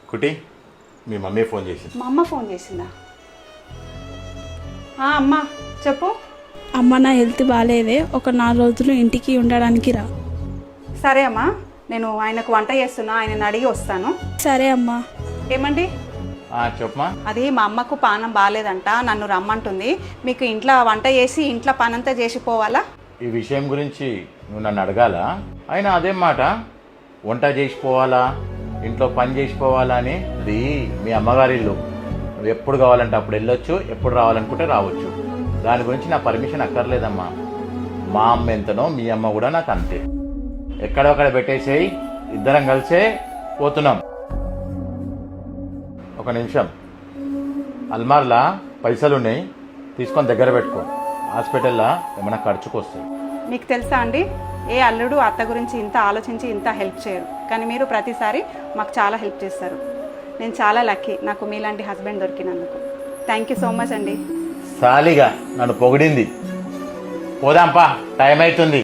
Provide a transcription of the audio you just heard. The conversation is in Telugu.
కుటి మీ మమ్మీ ఫోన్ చేసింది. మా అమ్మ ఫోన్ చేసిందా? అమ్మ చెప్పు. అమ్మ నా హెల్త్ బాగాలేదే, ఒక 4 రోజులు ఇంటికి ఉండడానికి రా. సరే అమ్మా, నేను ఆయనకు వంట చేస్తున్నా, ఆయనని అడిగి వస్తాను. సరే అమ్మా. ఏమండి? చెప్పమా. అది మా అమ్మకు పానం బాగాలేదంట, నన్ను రమ్మంటుంది. మీకు ఇంట్లో వంట చేసి ఇంట్లో పనంతా చేసిపోవాలా? ఈ విషయం గురించి నువ్వు నన్ను అడగాలా? అయినా అదేం మాట, వంట చేసిపోవాలా, ఇంట్లో పని చేసిపోవాలా అని? అది మీ అమ్మగారి ఇల్లు, నువ్వు ఎప్పుడు కావాలంటే అప్పుడు వెళ్ళొచ్చు, ఎప్పుడు రావాలనుకుంటే రావచ్చు. దాని గురించి నా పర్మిషన్ అక్కర్లేదమ్మా. మా అమ్మ ఎంతనో మీ అమ్మ కూడా నాకు అంతే. ఎక్కడొక్కడ పెట్టేసేయి, ఇద్దరం కలిసే పోతున్నాం. ఒక నిమిషం, అల్మార్లా పైసలు ఉన్నాయి, తీసుకొని దగ్గర పెట్టుకో. హాస్పిటల్లో ఏమైనా ఖర్చుకు వస్తాయి. మీకు తెలుసా అండి, ఏ అల్లుడు అత్త గురించి ఇంత ఆలోచించి ఇంత హెల్ప్ చేయరు, కానీ మీరు ప్రతిసారి మాకు చాలా హెల్ప్ చేస్తారు. నేను చాలా లక్కీ నాకు మీలాంటి హస్బెండ్ దొరికినందుకు. థ్యాంక్ యూ సో మచ్ అండి. సాలిగా నన్ను పొగిడింది. పోదాంపా, టైం అవుతుంది.